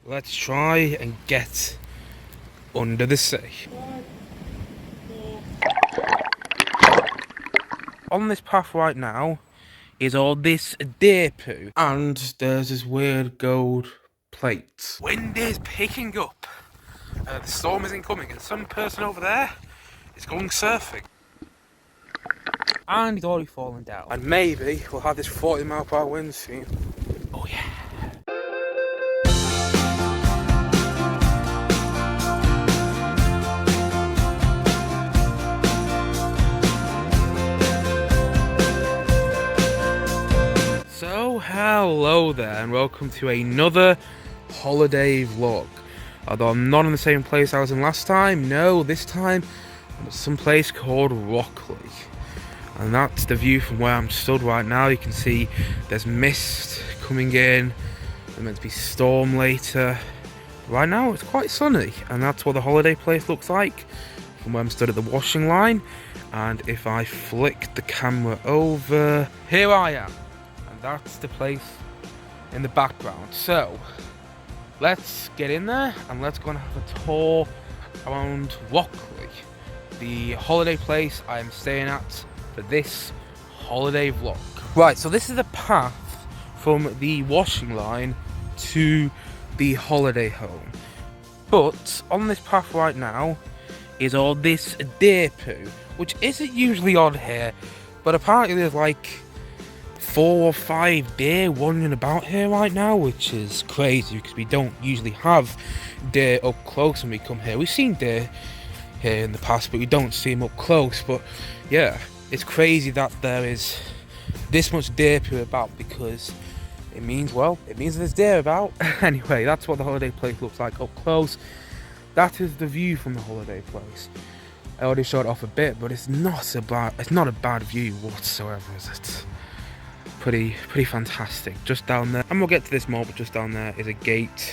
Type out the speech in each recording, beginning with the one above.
Let's try and get under the sea. On this path right now is all this deer poo, and there's this weird gold plate. Wind is picking up. The storm is incoming, and some person over there is going surfing. And he's already fallen down. And maybe we'll have this 40-mile-per-hour wind soon. Oh yeah. So hello there, and welcome to another holiday vlog. Although I'm not in the same place I was in last time. No, this time I'm at some place called Rockley. And that's the view from where I'm stood right now. You can see there's mist coming in. There's meant to be storm later. Right now it's quite sunny, and that's what the holiday place looks like from where I'm stood at the washing line. And if I flick the camera over, here I am. And that's the place in the background. So let's get in there and let's go and have a tour around Rockley, the holiday place I am staying at for this holiday vlog. Right, so this is the path from the washing line to the holiday home. But on this path right now is all this deer poo, which isn't usually on here, but apparently there's like 4 or 5 deer wandering about here right now, which is crazy because we don't usually have deer up close when we come here. We've seen deer here in the past, but we don't see them up close. But yeah, it's crazy that there is this much deer poo about, because it means there's deer about. Anyway, that's what the holiday place looks like up close. That is the view from the holiday place. I already showed it off a bit, but it's not a bad view whatsoever, is it? Pretty fantastic. Just down there, and we'll get to this more, but just down there is a gate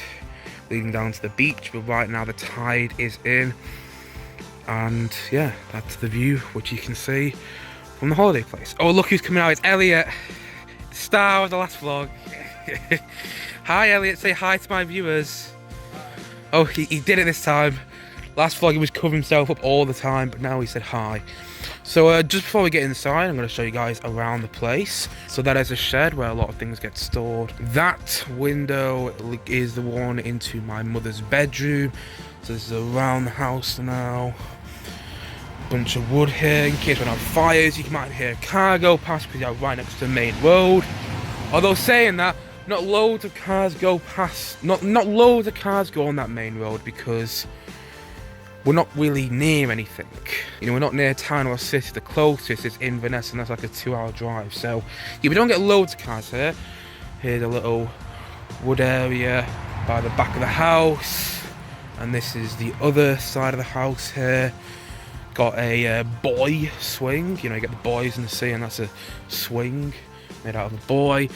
leading down to the beach. But right now the tide is in, and yeah, that's the view which you can see from the holiday place. Oh, look who's coming out! It's Elliot, the star of the last vlog. Hi Elliot, say hi to my viewers. Oh, he did it this time. Last vlog he was covering himself up all the time, but now he said hi. So just before we get inside, I'm going to show you guys around the place. So that is a shed where a lot of things get stored. That window is the one into my mother's bedroom. So this is around the house now. Bunch of wood here in case we don't have fires. You might hear a car go past because you're right next to the main road. Although saying that, not loads of cars go past. Not loads of cars go on that main road because we're not really near anything. You know, we're not near town or city. The closest is Inverness, and that's like a 2-hour drive. So yeah, we don't get loads of cars here. Here's a little wood area by the back of the house, and this is the other side of the house here. Got a buoy swing. You know, you get the buoys in the sea, and that's a swing made out of a buoy.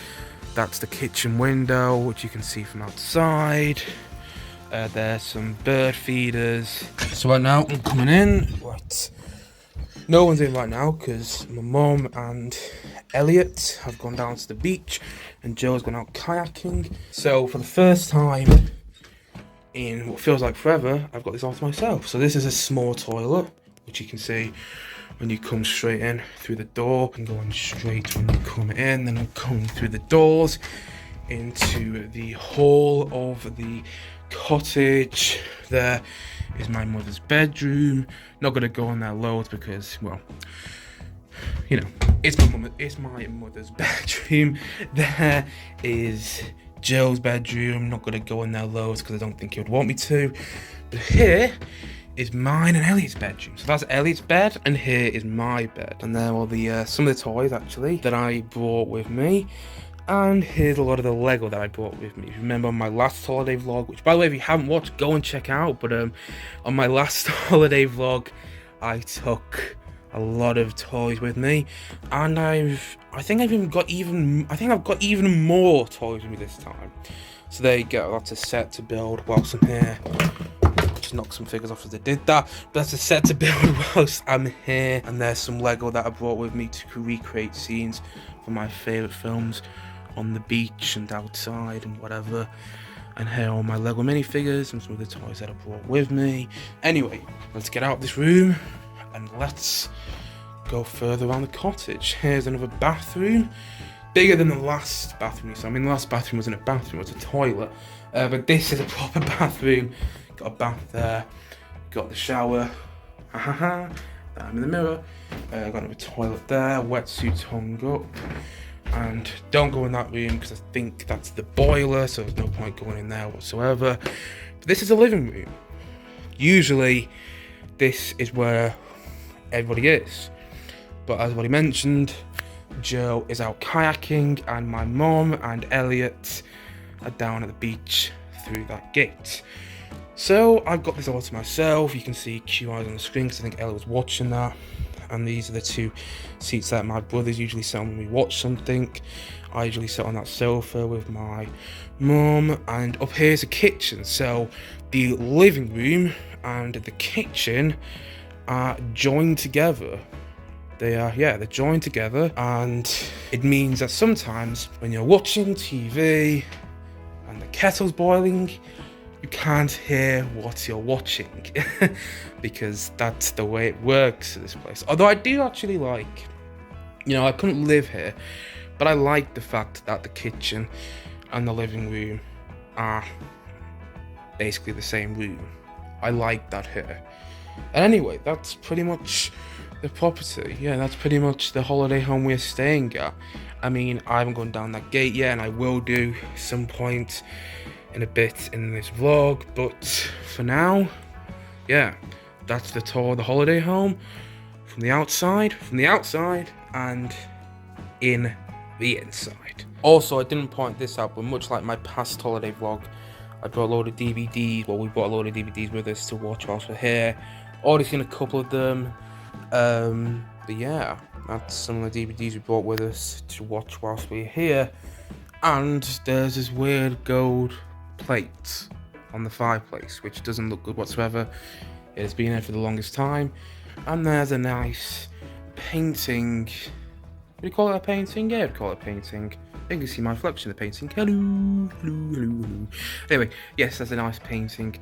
That's the kitchen window, which you can see from outside. There's some bird feeders. So right now I'm coming in. Right, no one's in right now because my mum and Elliot have gone down to the beach and Joe's gone out kayaking. So for the first time in what feels like forever, I've got this all to myself. So this is a small toilet, which you can see when you come straight in through the door, and going straight when you come in, then I'm coming through the doors into the hall of the cottage. There is my mother's bedroom. Not gonna go on there loads because, well, you know, it's my mother's bedroom. There is Joe's bedroom. Not gonna go in there loads because I don't think he would want me to. But here is mine and Elliot's bedroom. So that's Elliot's bed, and here is my bed. And there are the some of the toys actually that I brought with me. And here's a lot of the Lego that I brought with me. Remember on my last holiday vlog, which by the way, if you haven't watched, go and check out. But on my last holiday vlog, I took a lot of toys with me, and I think I've got even more toys with me this time. So there you go. That's a set to build whilst I'm here. Just knock some figures off as I did that. But that's a set to build whilst I'm here. And there's some Lego that I brought with me to recreate scenes from my favourite films on the beach and outside and whatever. And here are all my Lego minifigures and some of the toys that I brought with me. Anyway, let's get out of this room and let's go further around the cottage. Here's another bathroom, bigger than the last bathroom. So I mean, the last bathroom wasn't a bathroom, it was a toilet. But this is a proper bathroom. Got a bath there, got the shower. I'm in the mirror. Got another toilet there, wetsuit hung up. And don't go in that room because I think that's the boiler, so there's no point going in there whatsoever. But this is a living room. Usually, this is where everybody is. But as already mentioned, Joe is out kayaking, and my mom and Elliot are down at the beach through that gate. So I've got this all to myself. You can see Q eyes on the screen because I think Elliot was watching that. And these are the two seats that my brothers usually sit on when we watch something. I usually sit on that sofa with my mum, and up here is a kitchen. So the living room and the kitchen are joined together. They're joined together, and it means that sometimes when you're watching TV and the kettle's boiling, you can't hear what you're watching because that's the way it works in this place. Although I do actually like, I couldn't live here, but I like the fact that the kitchen and the living room are basically the same room. I like that here. And anyway, that's pretty much the property. Yeah, that's pretty much the holiday home we're staying at. I mean, I haven't gone down that gate yet, and I will do some point in a bit in this vlog, but for now, yeah, that's the tour of the holiday home from the outside, and in the inside. Also, I didn't point this out, but much like my past holiday vlog, I brought a load of DVDs. Well, we brought a load of DVDs with us to watch whilst we're here. Already seen a couple of them, but yeah, that's some of the DVDs we brought with us to watch whilst we're here. And there's this weird gold plate on the fireplace, which doesn't look good whatsoever. It has been there for the longest time. And there's a nice painting. Would you call it a painting? Yeah, I'd call it a painting. You can see my reflection in the painting. Hello. Anyway, yes, there's a nice painting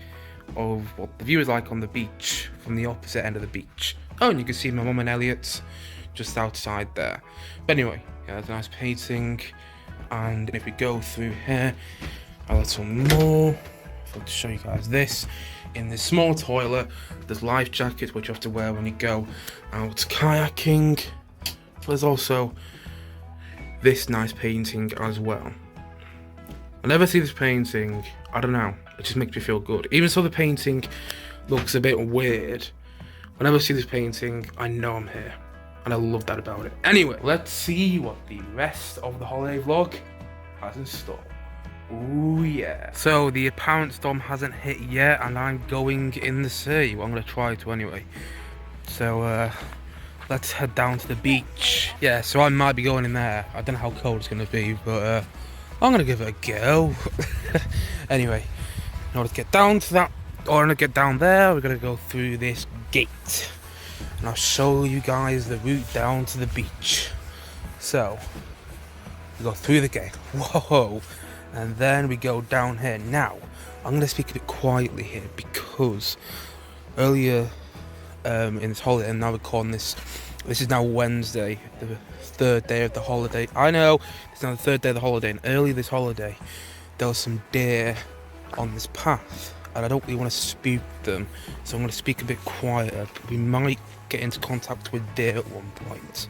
of what the view is like on the beach from the opposite end of the beach. Oh, and you can see my mum and Elliot just outside there. But anyway, yeah, there's a nice painting. And if we go through here a little more, I'll show you guys this. In this small toilet, there's life jackets which you have to wear when you go out kayaking. There's also this nice painting as well. Whenever I see this painting, I don't know, it just makes me feel good. Even though the painting looks a bit weird, whenever I see this painting, I know I'm here. And I love that about it. Anyway, let's see what the rest of the holiday vlog has in store. Ooh yeah. So the apparent storm hasn't hit yet, and I'm going in the sea. Well, I'm gonna try to anyway. So let's head down to the beach. Yeah, so I might be going in there. I don't know how cold it's gonna be, but I'm gonna give it a go. Anyway, in order to get down to that, or in order to get down there, we're gonna go through this gate. And I'll show you guys the route down to the beach. So, we go through the gate. Whoa! And then we go down here. Now, I'm going to speak a bit quietly here because earlier in this holiday, I'm now recording this. This is now Wednesday, the third day of the holiday. I know, it's now the third day of the holiday, and earlier this holiday, there was some deer on this path. And I don't really want to spook them, so I'm going to speak a bit quieter. But we might get into contact with deer at one point.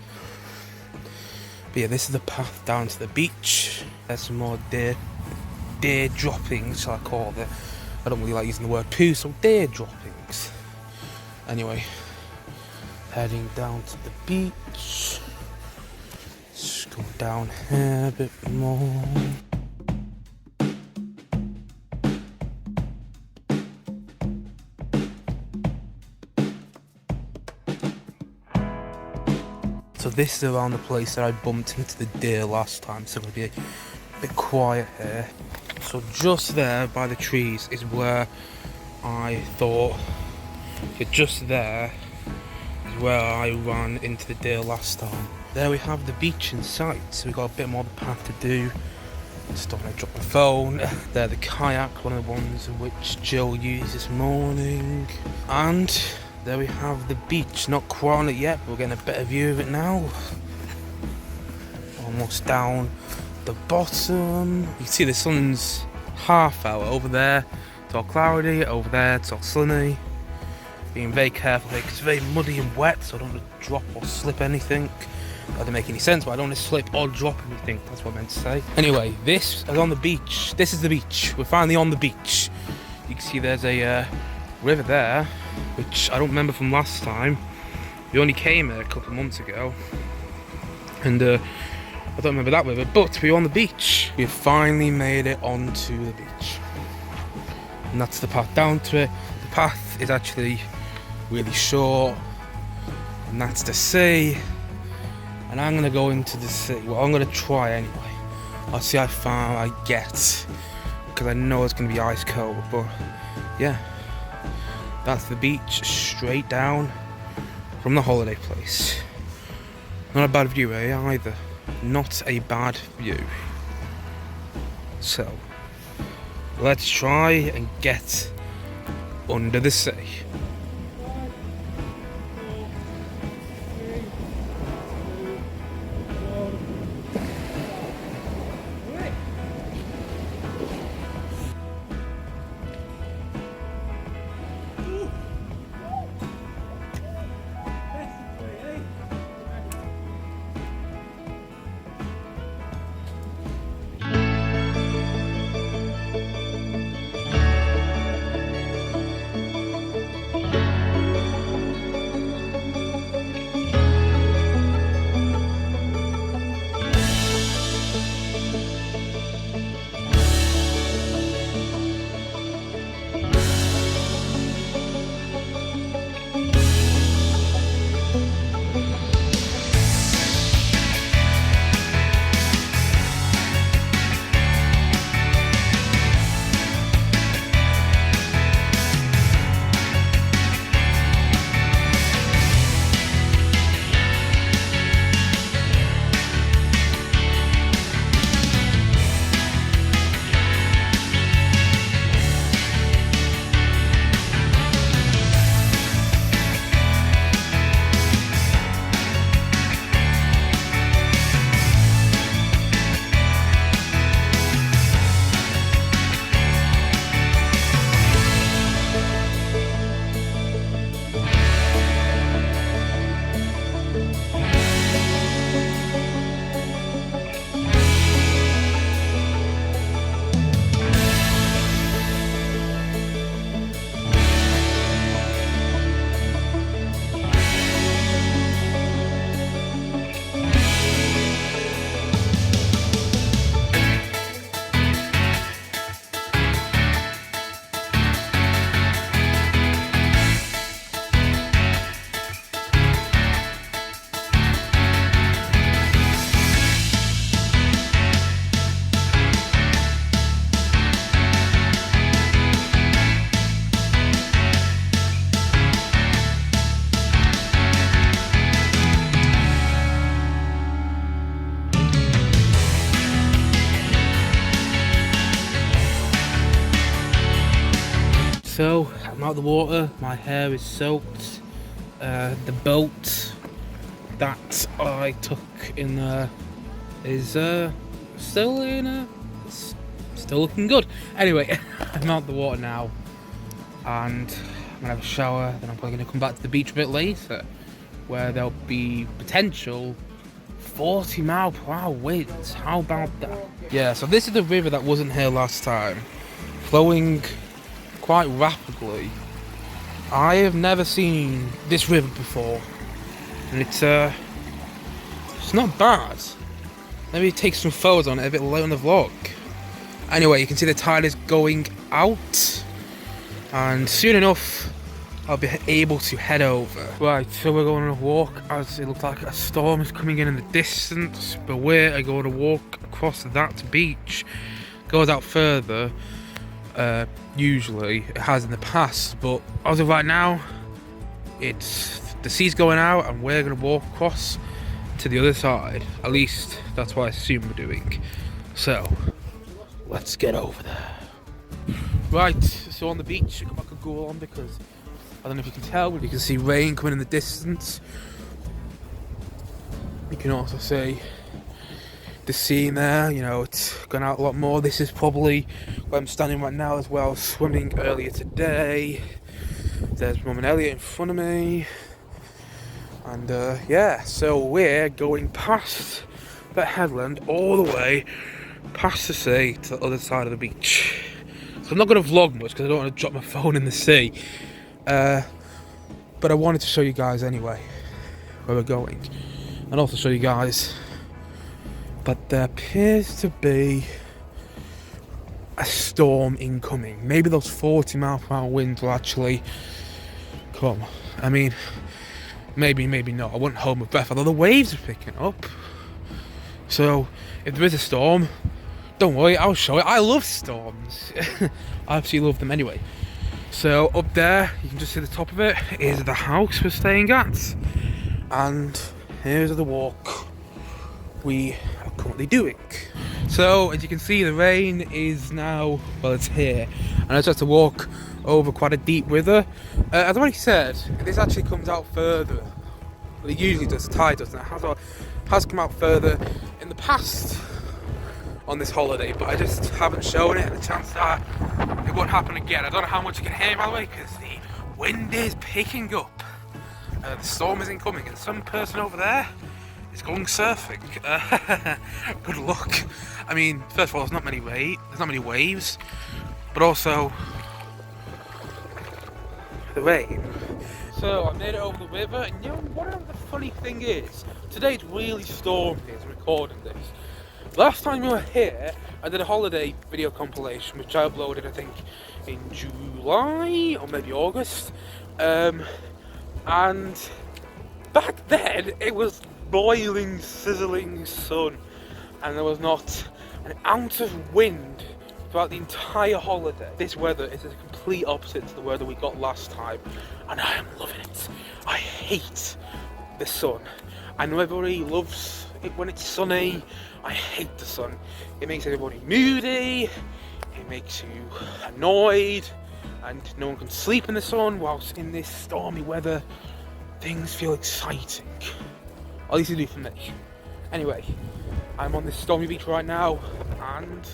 But yeah, this is the path down to the beach. There's some more deer droppings, shall I call it. I don't really like using the word poo, so deer droppings. Anyway, heading down to the beach. Just go down here a bit more. So this is around the place that I bumped into the deer last time, so it'll be a bit quiet here. So just there by the trees is where I thought, just there is where I ran into the deer last time. There we have the beach in sight, so we've got a bit more of a path to do Just don't want to drop my phone. They're the kayak, one of the ones which Jill used this morning. And there we have the beach. Not quite on it yet, but we're getting a better view of it now. Almost down the bottom. You can see the sun's half out over there. It's all cloudy. Over there, it's all sunny. Being very careful here because it's very muddy and wet, so I don't want to drop or slip anything. That doesn't make any sense, but I don't want to slip or drop anything. That's what I meant to say. Anyway, this is on the beach. This is the beach. We're finally on the beach. You can see there's a river there, which I don't remember from last time. We only came here a couple of months ago. And I don't remember that river, but we're on the beach. We've finally made it onto the beach. And that's the path down to it. The path is actually really short. And that's the sea. And I'm gonna go into the sea. Well, I'm gonna try anyway. I'll see how far I get. Because I know it's gonna be ice cold, but yeah. That's the beach straight down from the holiday place. Not a bad view, either. Not a bad view. So, let's try and get under the sea. So, I'm out of the water, my hair is soaked. The boat that I took in there is still looking good. Anyway, I'm out of the water now and I'm gonna have a shower, then I'm probably gonna come back to the beach a bit later where there'll be potential 40-mile-per-hour winds. How about that? Yeah, so this is the river that wasn't here last time, flowing quite rapidly. I have never seen this river before, and it's not bad. Maybe take some photos on it a bit later on the vlog. Anyway, you can see the tide is going out, and soon enough I'll be able to head over. Right, so we're going on a walk as it looks like a storm is coming in the distance, but we're going to walk across that beach. Goes out further. Usually it has in the past, but as of right now it's the sea's going out and we're going to walk across to the other side. At least that's what I assume we're doing. So let's get over there. Right, so on the beach, I got my Google on because I don't know if you can tell, but you can see rain coming in the distance. You can also see the scene there, you know, it's gone out a lot more. This is probably where I'm standing right now as well, swimming earlier today. There's Mum and Elliot in front of me. And yeah, so we're going past that headland all the way past the sea to the other side of the beach. So I'm not going to vlog much because I don't want to drop my phone in the sea. But I wanted to show you guys anyway where we're going. And also show you guys that there appears to be a storm incoming. Maybe those 40-mile-per-hour winds will actually come. I mean, maybe not. I wouldn't hold my breath, although the waves are picking up. So if there is a storm, don't worry, I'll show it. I love storms. I absolutely love them anyway. So up there, you can just see the top of it, is the house we're staying at. And here's the walk we are currently doing. So as you can see, the rain is now, well, it's here. And I just have to walk over quite a deep river. As I've already said, this actually comes out further. Well, it usually does, the tide doesn't. It has come out further in the past on this holiday, but I just haven't shown it, and the chance that it won't happen again. I don't know how much you can hear, by the way, because the wind is picking up. The storm is incoming, and some person over there is going surfing. Good luck. I mean, first of all, there's not many waves, but also the rain. So I made it over the river, and you know what the funny thing is? Today it's really stormy as I'm recording this. Last time we were here, I did a holiday video compilation, which I uploaded, I think, in July or maybe August. And back then, it was boiling, sizzling sun, and there was not an ounce of wind throughout the entire holiday. This weather is the complete opposite to the weather we got last time, and I am loving it. I hate the sun. I know everybody loves it when it's sunny. I hate the sun. It makes everybody moody, it makes you annoyed, and no one can sleep in the sun, whilst in this stormy weather, things feel exciting. At least they do for me. Anyway, I'm on this stormy beach right now, and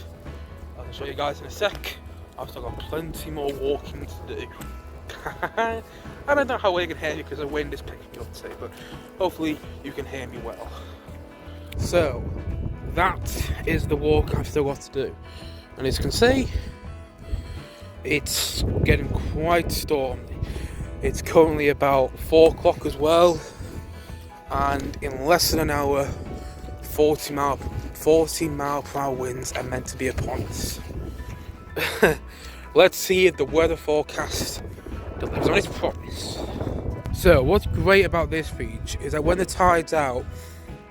I'll show you guys in a sec. I've still got plenty more walking to do. I don't know how well you can hear me because the wind is picking up today, but hopefully you can hear me well. So, that is the walk I've still got to do. And as you can see, it's getting quite stormy. It's currently about 4 o'clock as well, and in less than an hour, 40 mile per hour winds are meant to be upon us. Let's see if the weather forecast delivers on its promise. So what's great about this beach is that when the tide's out,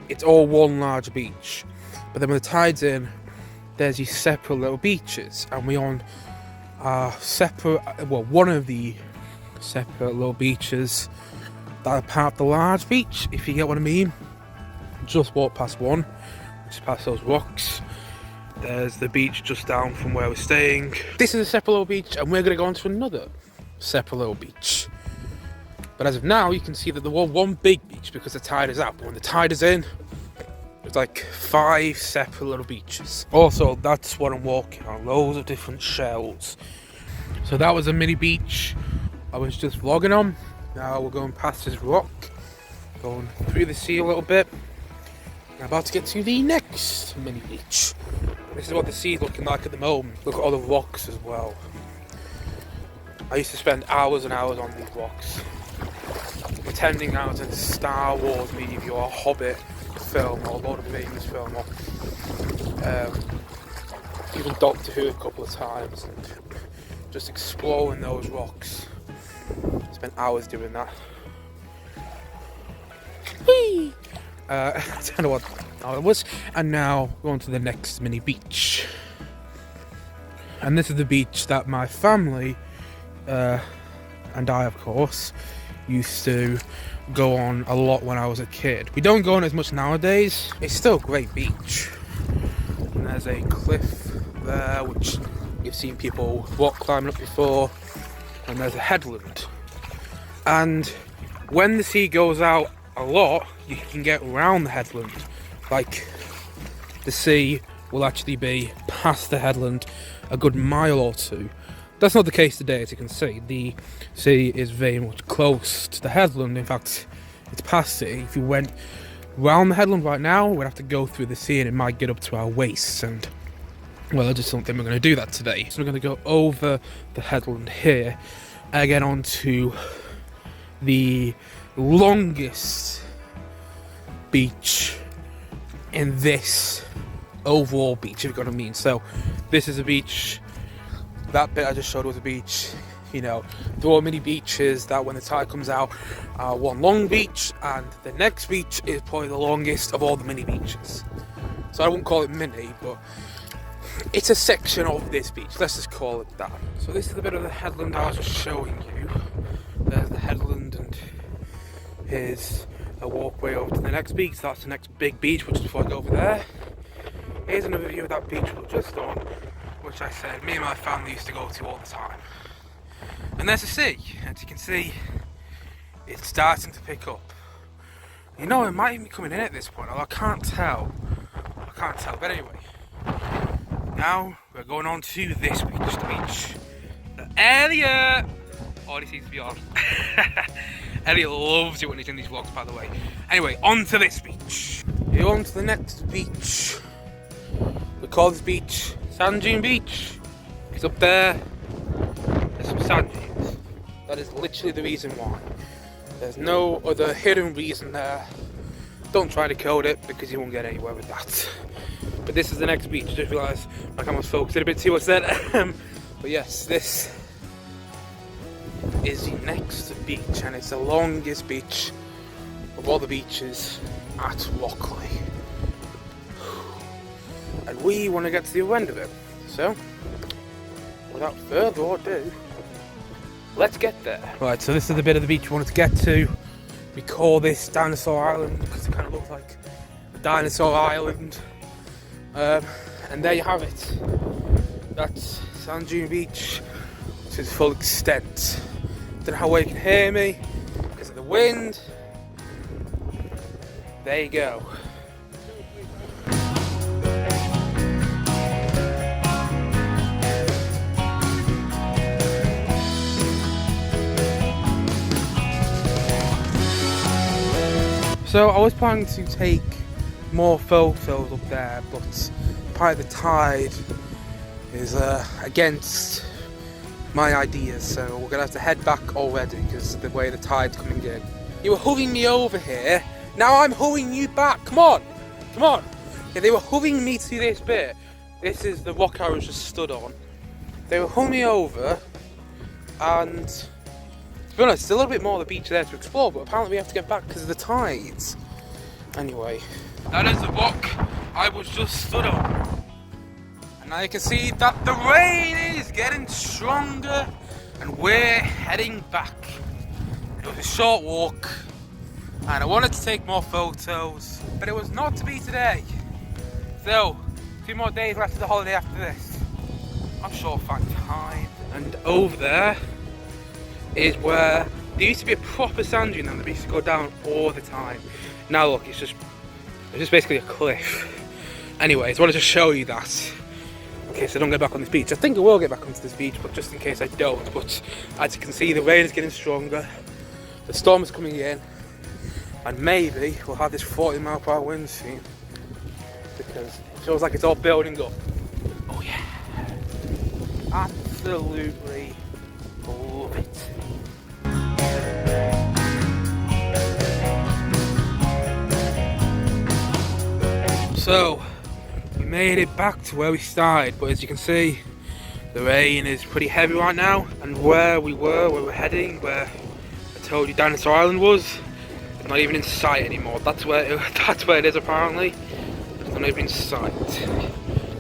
it's all one large beach, but then when the tide's in, there's these separate little beaches, and we're on one of the separate little beaches that are part of the large beach, if you get what I mean. Just walk past one, which is past those rocks. There's the beach just down from where we're staying. This is a separate little beach, and we're going to go on to another separate little beach. But as of now, you can see that there was one big beach because the tide is out. But when the tide is in, there's like 5 separate little beaches. Also, that's what I'm walking on, loads of different shells. So that was a mini beach I was just vlogging on. Now we're going past this rock, going through the sea a little bit. I'm about to get to the next mini beach. This is what the sea is looking like at the moment. Look at all the rocks as well. I used to spend hours and hours on these rocks, pretending I was in a Star Wars movie or a Hobbit film or Lord of the Rings film, or even Doctor Who a couple of times, and just exploring those rocks. Spent hours doing that. Whee! I don't know what it was. And now we're on to the next mini beach. And this is the beach that my family and I, of course, used to go on a lot when I was a kid. We don't go on as much nowadays. It's still a great beach. And there's a cliff there, which you've seen people rock climbing up before, and there's a headland. And when the sea goes out a lot, you can get around the headland. Like, the sea will actually be past the headland a good mile or two. That's not the case today, as you can see. The sea is very much close to the headland. In fact, it's past it. If you went round the headland right now, we'd have to go through the sea and it might get up to our waists. And, well, I just don't think we're going to do that today. So we're going to go over the headland here and get onto the longest beach in this overall beach, if you know what I mean. So this is a beach, that bit I just showed was a beach. You know, there are many beaches that when the tide comes out are one long beach, and the next beach is probably the longest of all the mini beaches. So I wouldn't call it mini, but it's a section of this beach, let's just call it that. So this is the bit of the headland I was just showing you. There's the headland, and here's a walkway over to the next beach. So that's the next big beach, which is before I go over there. Here's another view of that beach we're just on, which I said me and my family used to go to all the time. And there's the sea. As you can see, it's starting to pick up. You know, it might even be coming in at this point, although I can't tell. But anyway, now we're going on to this beach, the beach that Elliot already seems to be on. Elliot loves it when he's in these vlogs, by the way. Anyway, on to this beach. We're on to the next beach. We call this beach Sand Dune Beach. It's up there. There's some sand dunes. That is literally the reason why. There's no other hidden reason there. Don't try to code it because you won't get anywhere with that. But this is the next beach. I just realised my camera's focused a bit too much then. But yes, this is the next beach, and it's the longest beach of all the beaches at Lockley. And we want to get to the other end of it. So, without further ado, let's get there. Right, so this is the bit of the beach we wanted to get to. We call this Dinosaur Island because it kind of looks like a dinosaur island. And there you have it. That's Sand Dune Beach to its full extent. Don't know how well you can hear me because of the wind. There you go. So I was planning to take more photos up there, but apparently the tide is against my ideas, so we're going to have to head back already because of the way the tide's coming in. You were hurrying me over here, now I'm hurrying you back, come on! Come on! Yeah, they were hurrying me to this bit. This is the rock I was just stood on. They were hurrying me over, and to be honest, there's a little bit more of the beach there to explore, but apparently we have to get back because of the tides. Anyway, that is the rock I was just stood on. And now you can see that the rain is getting stronger and we're heading back. It was a short walk and I wanted to take more photos, but it was not to be today. So, 2 more days left of the holiday after this. I'm sure I'll find time. And over there is where there used to be a proper sand dune and they used to go down all the time. Now look, it's just basically a cliff. Anyways, I wanted to show you that in case I don't get back on this beach. I think I will get back onto this beach, but just in case I don't. But as you can see, the rain is getting stronger, the storm is coming in, and maybe we'll have this 40-mile-per-hour wind soon because it feels like it's all building up. Oh yeah, absolutely love it. So, we made it back to where we started, but as you can see, the rain is pretty heavy right now, and where we were heading, where I told you Dinosaur Island was, it's not even in sight anymore. That's where it is apparently. It's not even in sight.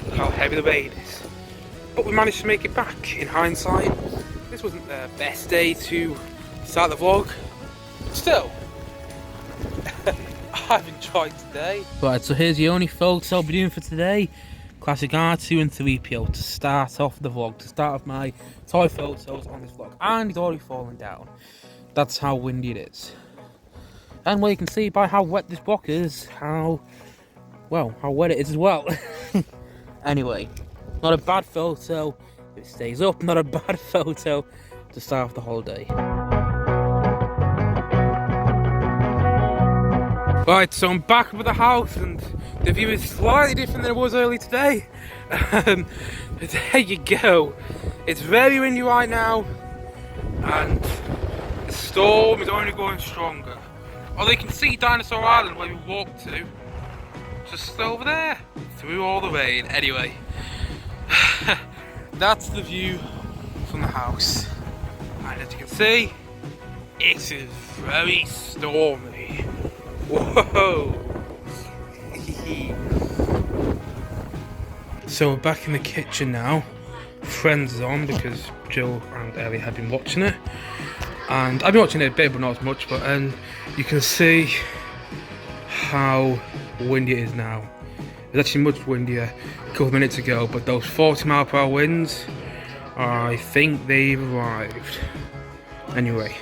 Look how heavy the rain is. But we managed to make it back. In hindsight, this wasn't the best day to start the vlog, but still. I've enjoyed today. Right, so here's the only photo I'll be doing for today. classic R2 and 3PO to start off the vlog, to start off my toy photos on this vlog. And he's already fallen down. That's how windy it is. And well, you can see by how wet this block is, how wet it is as well. Anyway, not a bad photo if it stays up, not a bad photo to start off the holiday. Right, so I'm back with the house and the view is slightly different than it was earlier today. There you go. It's very windy right now and the storm is only going stronger. Although you can see Dinosaur Island where we walked to, just over there, through all the rain. Anyway, that's the view from the house. And as you can see, it is very stormy. Whoa! So we're back in the kitchen now. Friends is on because Jill and Ellie have been watching it. And I've been watching it a bit, but not as much. But you can see how windy it is now. It was actually much windier a couple of minutes ago, but those 40-mile-per-hour winds, I think they've arrived. Anyway.